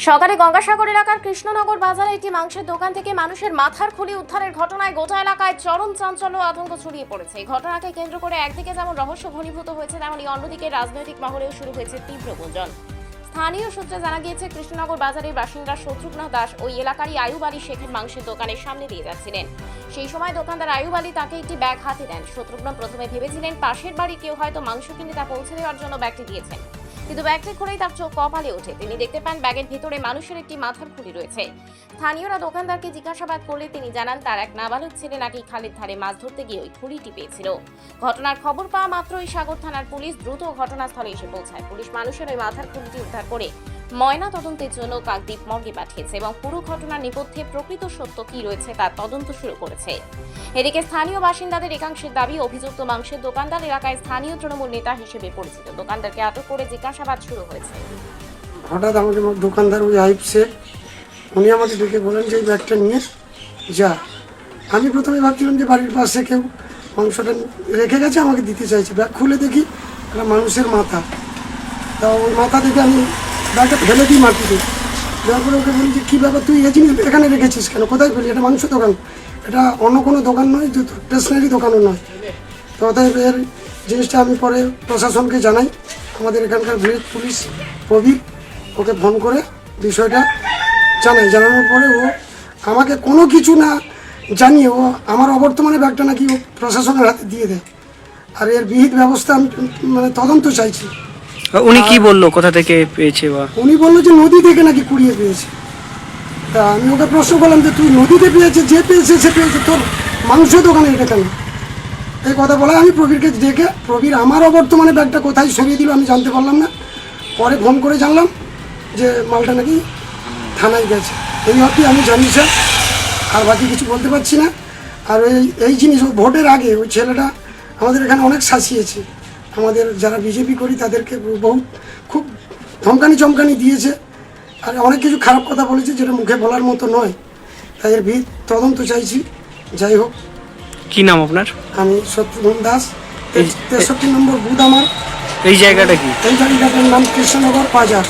সকালে গঙ্গাসাগর এলাকার কৃষ্ণনগর বাজারে একটি মাংসের দোকান থেকে মানুষের মাথার খুলি উদ্ধারের ঘটনায় গোটা এলাকায় চরম চাঞ্চল্য ও আতঙ্ক ছড়িয়ে পড়েছে। এই ঘটনাকে কেন্দ্র করে একদিকে যেমন রহস্য ঘনীভূত হয়েছে, তেমনি অন্যদিকে রাজনৈতিক মহলেও শুরু হয়েছে তীব্র গুঞ্জন। স্থানীয় সূত্রে জানা গিয়েছে, কৃষ্ণনগর বাজারের বাসিন্দা শত্রুঘ্ন দাস ওই এলাকারই আয়ুব আলী শেখের মাংসের দোকানের সামনে দিয়ে যাচ্ছিলেন। সেই সময় দোকানদার আয়ুব আলী তাকে একটি ব্যাগ হাতে দেন। শত্রুঘ্ন প্রথমে ভেবেছিলেন পাশের বাড়ি কেউ হয়তো মাংস কিনে তা পৌঁছে দেওয়ার জন্য ব্যাগটি দিয়েছেন, কিন্তু ব্যাগটি খুলেই তার চোখ কপালে ওঠে। তিনি দেখতে পান ব্যাগের ভিতরে মানুষের একটি মাথার খুলি রয়েছে। স্থানীয়রা দোকানদারকে জিজ্ঞাসাবাদ করলে তিনি জানান তার এক নাবালক ছেলে নাকি খালের ধারে মাছ ধরতে গিয়ে ওই খুলিটি পেয়েছিল। ঘটনার খবর পাওয়া মাত্রই সাগর থানার পুলিশ দ্রুত ঘটনাস্থলে এসে পৌঁছায়। পুলিশ মানুষের ওই মাথার খুলিটি উদ্ধার করে ময়না তদন্তের জন্য কাকদ্বীপ মর্গে পাঠিয়েছে এবং পুরো ঘটনার নেপথ্যে প্রকৃত সত্য কি রয়েছে তার তদন্ত শুরু করেছে। এদিকে স্থানীয় বাসিন্দাদের একাংশের দাবি, অভিযুক্ত মাংসের দোকানদার এলাকায় স্থানীয় তৃণমূল নেতা হিসেবে পরিচিত। দোকানদারকে আটক করে জিজ্ঞাসাবাদ শুরু হয়েছে। হঠাৎ আমাকে দোকানদার ওই আইব শেখ উনি আমাকে ডেকে বলেন যে এই ব্যাগটা নিয়ে যা। আমি প্রথমে ভাবছিলাম যে বাড়ির পাশে কেউ মাংসটা রেখে গেছে, আমাকে দিতে চাইছে। ব্যাগ খুলে দেখি একটা মানুষের মাথা। তা ওই মাথা দেখে আমি ব্যাগটা ফেলে দিই মাটিতে। দেওয়ার পরে ওকে বলি যে কী ব্যাপার, তুই এই জিনিস এখানে রেখেছিস কেন, কোথায় ফেলি? এটা মাংস দোকান, এটা অন্য কোনো দোকান নয়, স্টেশনারি দোকানও নয়। তো অতএব এর জিনিসটা আমি পরে প্রশাসনকে জানাই। আমাদের এখানকার ভিলেজ পুলিশ প্রবীর ওকে ফোন করে বিষয়টা জানানোর পরে ও আমাকে কোনো কিছু না জানিয়ে ও আমার অবর্তমানে ব্যাগটা নাকি ও প্রশাসনের হাতে দিয়ে দেয়। আর এর বিহিত ব্যবস্থা আমি তদন্ত চাইছি। উনি কি বললো, কোথা থেকে পেয়েছে? উনি বললো যে নদী থেকে নাকি কুড়িয়ে পেয়েছে। তা আমি ওকে প্রশ্ন করলাম যে তুই নদীতে পেয়েছে, যে পেয়েছে সে পেয়েছে, তোর মাংস দোকানে এটা কেন? এই কথা বলে আমি প্রবীরকে ডেকে, প্রবীর আমার অবর্তমানে ব্যাগটা কোথায় সরিয়ে দিল আমি জানতে পারলাম না। পরে ফোন করে জানলাম যে মালটা নাকি থানায় গেছে। এই অবধি আমি জানি স্যার, আর বাকি কিছু বলতে পারছি না। আর এই জিনিস ভোটের আগে ওই ছেলেটা আমাদের এখানে অনেক শাসিয়েছে। আমাদের যারা বিজেপি করি তাদেরকে বহুত খুব ধমকানি চমকানি দিয়েছে, আর অনেক কিছু খারাপ কথা বলেছে যেটা মুখে বলার মতো নয়। তাই এর তদন্ত চাইছি। যাই হোক, কি নাম আপনার? আমি শত্রুঘ্ন দাস, 63 নম্বর বুথ আমার। এই জায়গাটা কি? এই জায়গাটার নাম কৃষ্ণনগর বাজার।